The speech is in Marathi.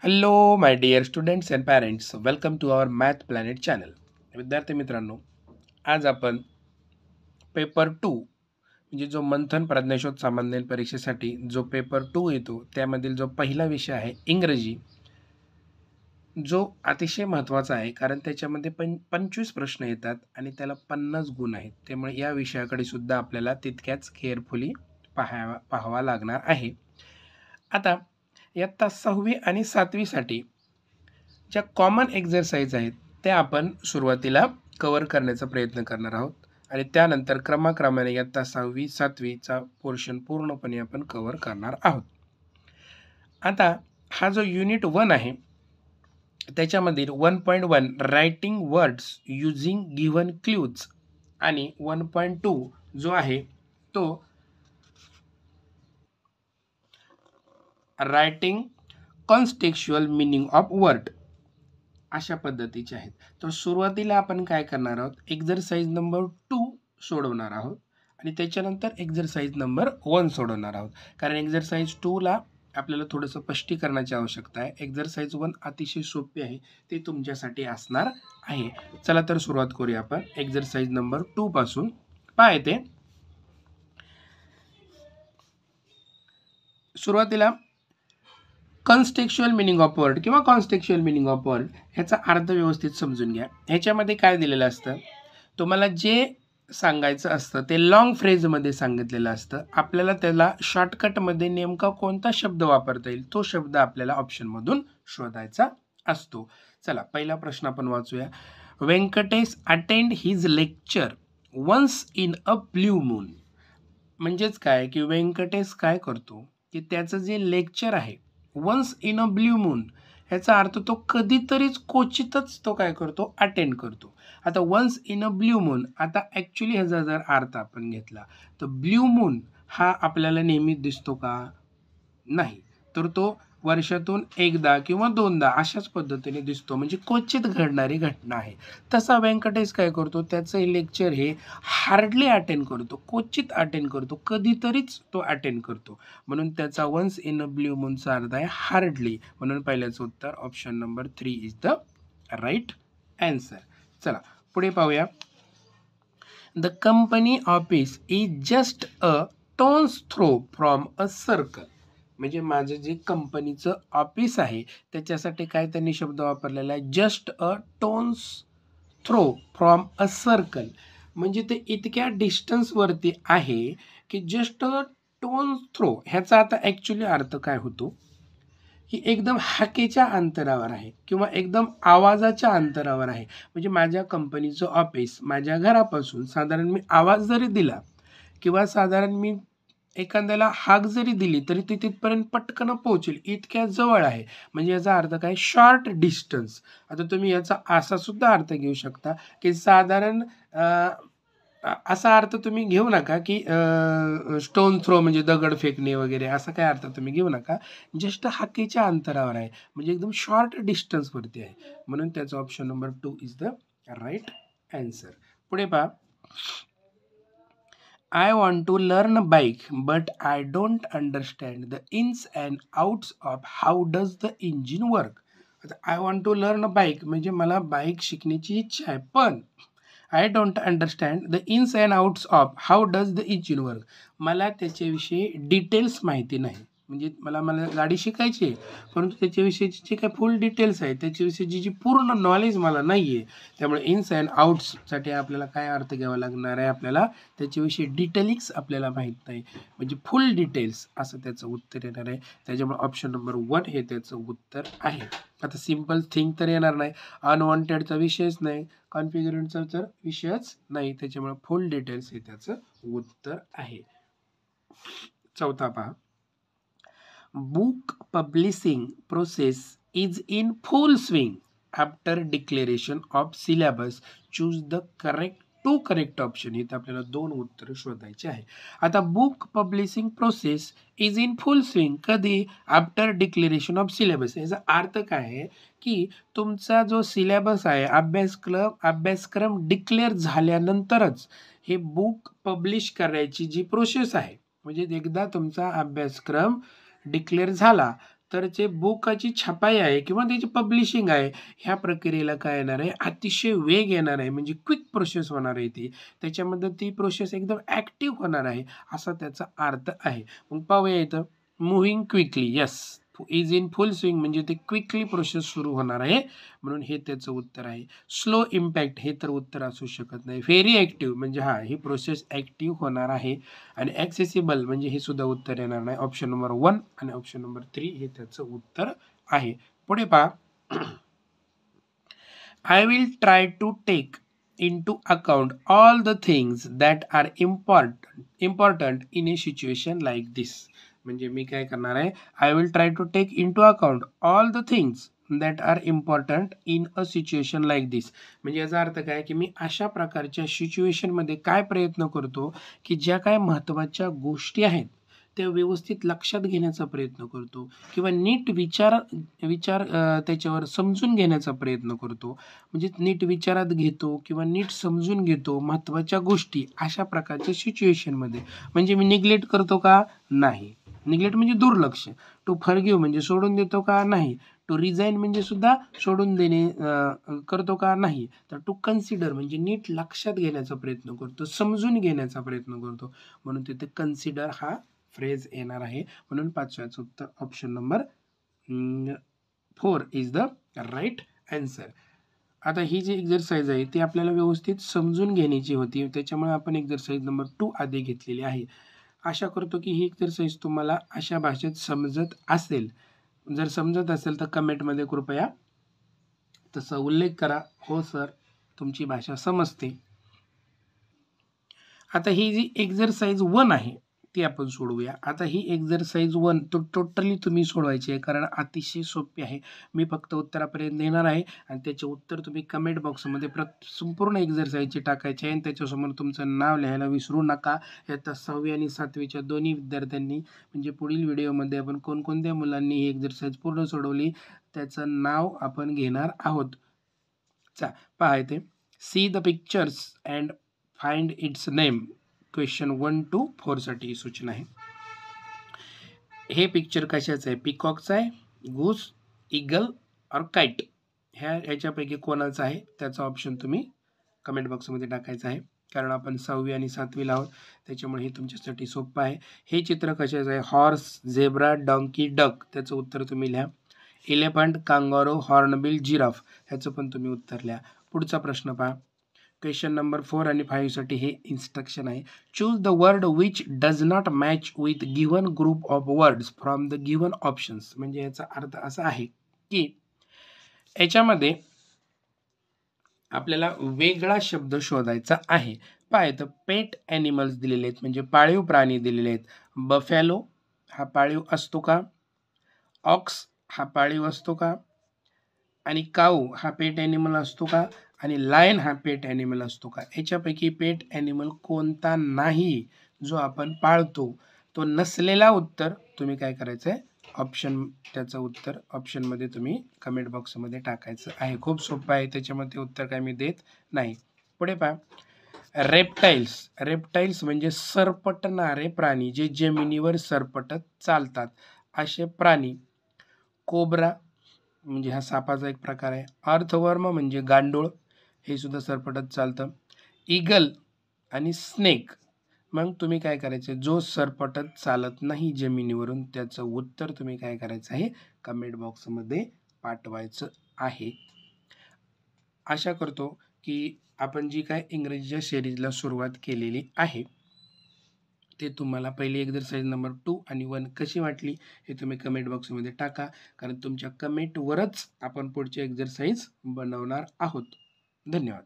Hello my dear students and parents, welcome to our math planet channel. विद्यार्थी मित्रांनो, आज आपण पेपर 2 म्हणजे जो मंथन प्रज्ञाशोध सामान्य परीक्षेसाठी जो पेपर 2 येतो त्यामधील जो पहिला विषय आहे इंग्रजी, जो अतिशय महत्त्वाचा आहे कारण त्याच्यामध्ये 25 प्रश्न येतात आणि त्याला 50 गुण आहेत. त्यामुळे या विषयाकडे सुद्धा आपल्याला तितक्याच केअरफुली पाहावा लागणार आहे. आता इयत्ता 6वी आणि 7वीसाठी ज्या कॉमन एक्झरसाइज आहेत त्या आपण सुरुवातीला कव्हर करण्याचा प्रयत्न करणार आहोत आणि त्यानंतर क्रमाक्रमाने इयत्ता 6वी 7वीचा पोर्शन पूर्णपणे आपण कव्हर करणार आहोत. आता हा जो युनिट 1 आहे त्याच्यामधील 1.1 writing words using given clues आणि 1.2 जो आहे तो writing contextual meaning of word अशा पद्धतीचे आहेत. तर सुरुवातीला आपण काय करणार आहोत, एक्झरसाइज नंबर 2 सोडवणार आहोत आणि त्याच्यानंतर एक्झरसाइज नंबर 1 सोडवणार आहोत. कारण एक्झरसाइज 2 ला आपल्याला थोडंसं स्पष्टीकरणाची आवश्यकता आहे. एक्झरसाइज 1 अतिशय सोपी आहे, ते तुमच्यासाठी असणार आहे. चला तर सुरुवात करूया आपण एक्झरसाइज नंबर 2 पासून. पहा येते सुरुवातीला कॉन्टेक्स्चुअल मिनिंग ऑफ वर्ड किंवा कॉन्टेक्स्चुअल मिनिंग ऑफ वर्ड ह्याचा अर्थ व्यवस्थित समजून घ्या. ह्याच्यामध्ये काय दिलेलं असतं, तुम्हाला जे सांगायचं असतं ते लॉंग फ्रेजमध्ये सांगितलेलं असतं. आपल्याला त्याला शॉर्टकटमध्ये नेमका कोणता शब्द वापरता येईल तो शब्द आपल्याला ऑप्शनमधून शोधायचा असतो. चला पहिला प्रश्न आपण वाचूया. Venkatesh attend his lecture once in a blue moon. म्हणजेच काय की व्यंकटेश काय करतो की त्याचं जे लेक्चर आहे once in a blue moon ह्याचा अर्थ तो कधीतरीच क्वचितच तो काय करतो, अटेंड करतो. आता once in a blue moon, आता ॲक्च्युली ह्याचा जर अर्थ आपण घेतला तर ब्ल्यू मून हा आपल्याला नेहमी दिसतो का? नाही. तर तो वर्षातून एकदा किंवा दोनदा अशाच पद्धतीने दिसतो, म्हणजे क्वचित घडणारी घटना आहे. तसा व्यंकटेश काय करतो, त्याचं लेक्चर हे हार्डली अटेंड करतो, क्वचित अटेंड करतो, कधीतरीच तो अटेंड करतो. म्हणून त्याचा वन्स इन अ ब्ल्यू मूनचा अर्थ आहे हार्डली. म्हणून पहिल्याचं उत्तर option number 3 is the right answer. चला पुढे पाहूया. The company office is just a stone's throw from a circle. म्हणजे माझं जे कंपनीचं ऑफिस आहे त्याच्यासाठी काय त्यांनी शब्द वापरलेला आहे, just a stone's throw from a circle. म्हणजे ते इतक्या डिस्टन्सवरती आहे की जस्ट अ टोन्स थ्रो ह्याचा आता ॲक्च्युली अर्थ काय होतो की एकदम हाकेच्या अंतरावर आहे किंवा एकदम आवाजाच्या अंतरावर आहे. म्हणजे माझ्या कंपनीचं ऑफिस माझ्या घरापासून साधारण मी आवाज जरी दिला किंवा साधारण मी एखाद्याला हाक जरी दिली तरी ती तिथपर्यंत पटकन पोहोचेल, इतक्या जवळ आहे. म्हणजे याचा अर्थ काय, शॉर्ट डिस्टन्स. आता तुम्ही याचा असा सुद्धा अर्थ घेऊ शकता की साधारण असा अर्थ तुम्ही घेऊ नका की स्टोन थ्रो म्हणजे दगड फेकणे वगैरे, असा काय अर्थ तुम्ही घेऊ नका. जस्ट हाकेच्या अंतरावर आहे, म्हणजे एकदम शॉर्ट डिस्टन्सवरती आहे. म्हणून त्याचा option number 2 is the right answer. पुढे पहा. I want to learn a bike, but I don't understand the ins and outs of how does the engine work. आता I want to learn a bike म्हणजे मला बाईक शिकण्याची इच्छा आहे, पण I don't understand the ins and outs of how does the engine work. मला त्याच्याविषयी डिटेल्स माहिती नाही. म्हणजे मला गाडी शिकायची आहे, परंतु त्याच्याविषयीची जे काही फुल डिटेल्स आहेत त्याच्याविषयीची जी पूर्ण नॉलेज मला नाही आहे. त्यामुळे इन्स अँड आउट्ससाठी आपल्याला काय अर्थ घ्यावा लागणार आहे, आपल्याला त्याच्याविषयी डिटेलिक्स आपल्याला माहीत नाही, म्हणजे फुल डिटेल्स असं त्याचं उत्तर येणार आहे. त्याच्यामुळे ऑप्शन नंबर 1 हे त्याचं उत्तर आहे. आता सिम्पल थिंग तर येणार नाही, अनवॉन्टेडचा विषयच नाही, कॉन्फिगरंटचा तर विषयच नाही. त्याच्यामुळे फुल डिटेल्स हे त्याचं उत्तर आहे. चौथा पहा. Book publishing process is in full swing after declaration of syllabus. Choose the two correct option. इथे आपल्याला 2 उत्तर शोधायचे आहे. आता book publishing process is in full swing कधी, आफ्टर डिक्लेरेशन ऑफ सिलेबस. याचा अर्थ काय आहे की तुमचा जो सिलेबस आहे, अभ्यासक्रम डिक्लेअर झाल्यानंतरच हे बुक पब्लिश करायची जी प्रोसेस आहे, म्हणजे एकदा तुमचा अभ्यासक्रम डिक्लेअर झाला तर जे बुकाची छपाई आहे किंवा त्याची पब्लिशिंग आहे, ह्या प्रक्रियेला काय येणार आहे, अतिशय वेग येणार आहे, म्हणजे क्विक प्रोसेस होणार आहे ती. त्याच्यामध्ये ती प्रोसेस एकदम ॲक्टिव्ह होणार आहे, असा त्याचा अर्थ आहे. मग पाहूया इथं, moving quickly, yes, is in full swing म्हणजे ते क्विकली प्रोसेस सुरू होणार आहे, म्हणून हे त्याचं उत्तर आहे. स्लो इम्पॅक्ट हे तर उत्तर असू शकत नाही. व्हेरी ॲक्टिव्ह म्हणजे ही प्रोसेस ॲक्टिव्ह होणार आहे. आणि ॲक्सेसिबल म्हणजे हे सुद्धा उत्तर येणार नाही. ऑप्शन नंबर 1 आणि ऑप्शन नंबर 3 हे त्याचं उत्तर आहे. पुढे पहा, I will try to take into account all the things that are important in a situation like this. म्हणजे मी काय करणार आहे, I will try to take into account all the things that are important in a situation like this. म्हणजे याचा अर्थ काय की मी अशा प्रकारच्या सिच्युएशनमध्ये काय प्रयत्न करतो की ज्या काय महत्त्वाच्या गोष्टी आहेत त्या व्यवस्थित लक्षात घेण्याचा प्रयत्न करतो किंवा नीट विचार त्याच्यावर समजून घेण्याचा प्रयत्न करतो. म्हणजे नीट विचारात घेतो किंवा नीट समजून घेतो महत्त्वाच्या गोष्टी अशा प्रकारच्या सिच्युएशनमध्ये. म्हणजे मी निग्लेक्ट करतो का? नाही. निग्लेक्ट म्हणजे दुर्लक्ष. टू फॉरगिव्ह म्हणजे सोडून देतो का? नाही. टू रिझाईन म्हणजे सुद्धा सोडून देणे करतो का? नाही. तर टू कन्सिडर म्हणजे नीट लक्षात घेण्याचा प्रयत्न करतो, समजून घेण्याचा प्रयत्न करतो, म्हणून तिथे कन्सिडर हा फ्रेज येणार आहे. म्हणून 5व्याचं उत्तर option number 4 is the right answer. आता ही जी एक्झरसाइज आहे ती आपल्याला व्यवस्थित समजून घेण्याची होती, त्याच्यामुळे आपण एक्झरसाइज नंबर 2 आधी घेतलेली आहे. आशा करतो की ही एक्झरसाइज तुम्हाला अशा भाषेत समजत असेल. जर समजत असेल तर कमेंटमध्ये कृपया तसा उल्लेख करा, हो सर तुमची भाषा समजते. आता ही जी एक्झरसाइज 1 आहे ती आपण सोडवूया. आता ही एक्झरसाइज 1 तो टोटली तुम्ही सोडवायची आहे, कारण अतिशय सोपी आहे. मी फक्त उत्तरापर्यंत येणार आहे आणि त्याचे उत्तर तुम्ही कमेंट बॉक्समध्ये संपूर्ण एक्झरसाइजचे टाकायचे आहे आणि त्याच्यासमोर तुमचं नाव लिहायला विसरू नका. इयत्ता 6वी आणि 7वीच्या दोन्ही विद्यार्थ्यांनी, म्हणजे पुढील व्हिडिओमध्ये आपण कोणकोणत्या मुलांनी ही एक्झरसाइज पूर्ण सोडवली त्याचं नाव आपण घेणार आहोत. पहा इथे, see the pictures and find its name. Question 1 to 4 साठी ही सूचना आहे. हे पिक्चर कशाचं आहे? पिकॉकचं आहे, गूस, इगल और काइट. ह्याच्यापैकी कोणाचं आहे त्याचा ऑप्शन तुम्ही कमेंट बॉक्समध्ये टाकायचा आहे, कारण आपण 6वी आणि 7वीला आहोत, त्याच्यामुळे हे तुमच्यासाठी सोपं आहे. हे चित्र कशाचं आहे? Horse, zebra, donkey, duck. त्याचं उत्तर तुम्ही लिहा. Elephant, kangaroo, hornbill, giraffe. ह्याचं पण तुम्ही उत्तर लिहा. पुढचा प्रश्न पहा. क्वेश्चन नंबर 4 आणि 5 साठी हे इन्स्ट्रक्शन आहे. Choose the word which does not match with given group of words from the given options. म्हणजे याचा अर्थ असा आहे की याच्यामध्ये आपल्याला वेगळा शब्द शोधायचा आहे. पाय तर पेट ॲनिमल्स दिलेले आहेत, म्हणजे पाळीव प्राणी दिलेले आहेत. बफॅलो हा पाळीव असतो का? ऑक्स हा पाळीव असतो का? आणि काऊ हा पेट ॲनिमल असतो का? आणि लायन हा पेट ॲनिमल असतो का? याच्यापैकी पेट ॲनिमल कोणता नाही जो आपण पाळतो? तो नसलेला उत्तर तुम्ही काय करायचं आहे, ऑप्शन, त्याचं उत्तर ऑप्शनमध्ये तुम्ही कमेंट बॉक्समध्ये टाकायचं आहे. खूप सोपं आहे, त्याच्यामध्ये उत्तर काय मी देत नाही. पुढे पहा, रेप्टाईल्स. रेप्टाईल्स म्हणजे सरपटणारे प्राणी, जे जमिनीवर सरपटत चालतात असे प्राणी. कोब्रा म्हणजे हा सापाचा एक प्रकार आहे. अर्थवर्म म्हणजे गांडूळ, हे सुद्धा सरपटत चालतं. ईगल आणि स्नेक. मग तुम्ही काय करायचं, जो सरपटत चालत नाही जमिनीवरून त्याचं उत्तर तुम्ही काय करायचं आहे, कमेंट बॉक्समध्ये पाठवायचं आहे. आशा करतो की आपण जी काय इंग्रजीच्या सिरीजला सुरुवात केलेली आहे ते तुम्हाला पहिली एक्झरसाइज नंबर 2 आणि 1 कशी वाटली हे तुम्ही कमेंट बॉक्समध्ये टाका, कारण तुमच्या कमेंटवरच आपण पुढची एक्झरसाइज बनवणार आहोत. धन्यवाद.